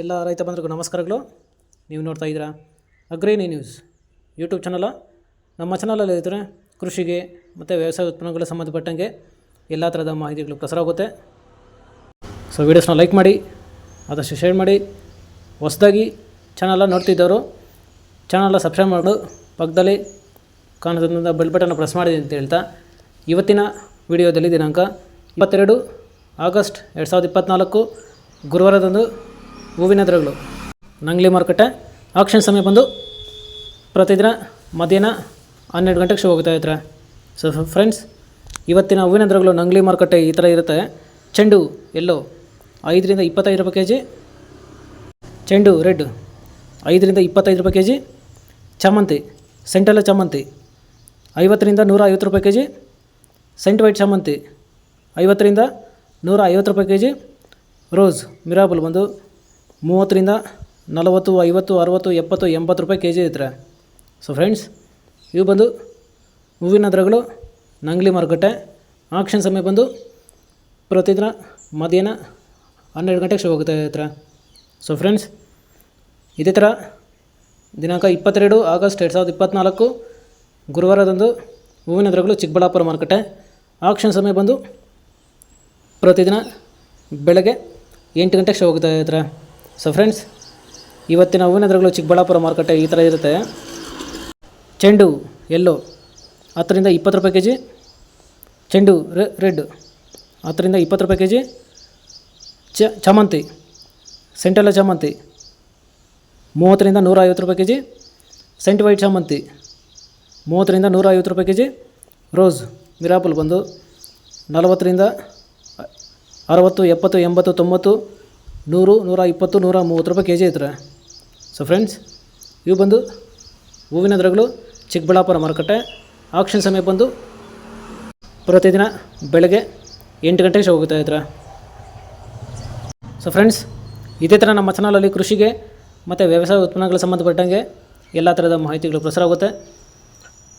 ಎಲ್ಲ ರೈತ ಬಂಧುಗಳಿಗೂ ನಮಸ್ಕಾರಗಳು. ನೀವು ನೋಡ್ತಾ ಇದ್ದೀರಾ ಅಗ್ರೇನಿ ನ್ಯೂಸ್ ಯೂಟ್ಯೂಬ್ ಚಾನಲ. ನಮ್ಮ ಚಾನಲಲ್ಲಿ ಇದ್ದರೆ ಕೃಷಿಗೆ ಮತ್ತು ವ್ಯವಸಾಯ ಉತ್ಪನ್ನಗಳಿಗೆ ಸಂಬಂಧಪಟ್ಟಂಗೆ ಎಲ್ಲ ಥರದ ಮಾಹಿತಿಗಳು ಪ್ರಸಾರ ಆಗುತ್ತೆ. ಸೊ ವೀಡಿಯೋಸ್ನ ಲೈಕ್ ಮಾಡಿ, ಆದಷ್ಟು ಶೇರ್ ಮಾಡಿ. ಹೊಸದಾಗಿ ಚಾನಲ ನೋಡ್ತಿದ್ದವರು ಚಾನಲ ಸಬ್ಸ್ಕ್ರೈಬ್ ಮಾಡು, ಪಕ್ಕದಲ್ಲಿ ಕಾಣೋದ್ರಿಂದ ಬೆಲ್ ಬಟನ್ನ ಪ್ರೆಸ್ ಮಾಡಿದೆ ಅಂತ ಹೇಳ್ತಾ, ಇವತ್ತಿನ ವಿಡಿಯೋದಲ್ಲಿ ದಿನಾಂಕ 22 ಆಗಸ್ಟ್ 2024 ಗುರುವಾರದಂದು ಹೂವಿನ ದರಗಳು ನಂಗ್ಲಿ ಮಾರುಕಟ್ಟೆ ಆಕ್ಷನ್ ಸಮಯ ಬಂದು ಪ್ರತಿದಿನ ಮಧ್ಯಾಹ್ನ 12 ಗಂಟೆಗೆ ಶುರು ಹೋಗ್ತಾ ಇರ್ತಾರೆ. ಸೊ ಫ್ರೆಂಡ್ಸ್, ಇವತ್ತಿನ ಹೂವಿನ ದರಗಳು ನಂಗ್ಲಿ ಮಾರುಕಟ್ಟೆ ಈ ಥರ ಇರುತ್ತೆ. ಚೆಂಡು ಎಲ್ಲೋ 5 ರಿಂದ 25 ರೂಪಾಯಿ ಕೆ ಜಿ, ಚೆಂಡು ರೆಡ್ 5 ರಿಂದ 25 ರೂಪಾಯಿ ಕೆ ಜಿ, ಚಾಮಂತಿ ಸೆಂಟೆಲ್ಲ ಚಾಮಂತಿ 50 ರಿಂದ 150 ರೂಪಾಯಿ ಕೆ ಜಿ, ಸೆಂಟ್ ವೈಟ್ ಚಾಮಂತಿ 50 ರಿಂದ 150 ರೂಪಾಯಿ ಕೆ ಜಿ, ರೋಸ್ ಮಿರಾಬಲ್ ಬಂದು 30 ರಿಂದ 40, 50, 60, 70, 80 ರೂಪಾಯಿ ಕೆ ಜಿ ಇರ್ತಾರೆ. ಸೊ ಫ್ರೆಂಡ್ಸ್, ಇವು ಬಂದು ಹೂವಿನ ದರಗಳು ನಂಗ್ಲಿ ಮಾರುಕಟ್ಟೆ ಆಕ್ಷನ್ ಸಮಯ ಬಂದು ಪ್ರತಿದಿನ ಮಧ್ಯಾಹ್ನ 12 ಗಂಟೆಗೆ ಶುರು ಹೋಗ್ತಾ ಇರ್ತಾರೆ. ಸೊ ಫ್ರೆಂಡ್ಸ್, ಇದೇ ಥರ ದಿನಾಂಕ 22 ಆಗಸ್ಟ್ 2024 ಗುರುವಾರದಂದು ಹೂವಿನ ದರಗಳು ಚಿಕ್ಕಬಳ್ಳಾಪುರ ಮಾರುಕಟ್ಟೆ ಆಕ್ಷನ್ ಸಮಯ ಬಂದು ಪ್ರತಿದಿನ ಬೆಳಗ್ಗೆ 8 ಗಂಟೆಗೆ ಶುರು ಹೋಗ್ತಾ ಇರ್ತಾರೆ. ಸೊ ಫ್ರೆಂಡ್ಸ್, ಇವತ್ತಿನ ಹೂವಿನ ದರಗಳು ಚಿಕ್ಕಬಳ್ಳಾಪುರ ಮಾರುಕಟ್ಟೆ ಈ ಥರ ಇರುತ್ತೆ. ಚೆಂಡು ಎಲ್ಲೋ 10 ರಿಂದ 20 ರೂಪಾಯಿ ಕೆ ಜಿ, ಚೆಂಡು ರೆಡ್ 10 ರಿಂದ 20 ರೂಪಾಯಿ ಕೆ ಜಿ, ಚಾಮಂತಿ ಸೆಂಟೆಲ್ಲ ಚಾಮಂತಿ 30 ರಿಂದ 150 ರೂಪಾಯಿ ಕೆ ಜಿ, ಸೆಂಟ್ ವೈಟ್ ಚಾಮಂತಿ 30 ರಿಂದ 150 ರೂಪಾಯಿ ಕೆ ಜಿ, ರೋಸ್ ಮಿರಾಪಲ್ ಬಂದು 40 ರಿಂದ 60, 70, 80, 90, 100, 120, 130 ರೂಪಾಯಿ ಕೆ ಜಿ ಇರ್ತಾರೆ. ಸೊ ಫ್ರೆಂಡ್ಸ್, ಇವು ಬಂದು ಹೂವಿನ ದರಗಳು ಚಿಕ್ಕಬಳ್ಳಾಪುರ ಮಾರುಕಟ್ಟೆ ಆಕ್ಷನ್ ಸಮಯ ಬಂದು ಪ್ರತಿದಿನ ಬೆಳಗ್ಗೆ 8 ಗಂಟೆಗೆ ಶುರು ಹೋಗ್ತಾ ಇರ್ತಾರೆ. ಸೊ ಫ್ರೆಂಡ್ಸ್, ಇದೇ ಥರ ನಮ್ಮ ಚಾನಲಲ್ಲಿ ಕೃಷಿಗೆ ಮತ್ತು ವ್ಯವಸಾಯ ಉತ್ಪನ್ನಗಳಿಗೆ ಸಂಬಂಧಪಟ್ಟಂಗೆ ಎಲ್ಲ ಥರದ ಮಾಹಿತಿಗಳು ಪ್ರಸಾರ ಆಗುತ್ತೆ.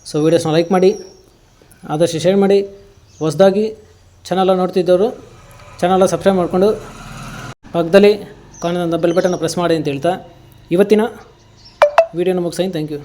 ಸೊ ವೀಡಿಯೋಸ್ನ ಲೈಕ್ ಮಾಡಿ, ಆದಷ್ಟು ಶೇರ್ ಮಾಡಿ. ಹೊಸದಾಗಿ ಚಾನಲ ನೋಡ್ತಿದ್ದವರು ಚಾನಲ ಸಬ್ಸ್ಕ್ರೈಬ್ ಮಾಡಿಕೊಂಡು ಪಕ್ಕದಲ್ಲಿ ಕಾಣೋದಂಥ ಬೆಲ್ ಬಟನ್ನ ಪ್ರೆಸ್ ಮಾಡಿ ಅಂತ ಹೇಳ್ತಾ ಇವತ್ತಿನ ವೀಡಿಯೋನ ಮುಗಿಸ್ತೀನಿ. Thank you.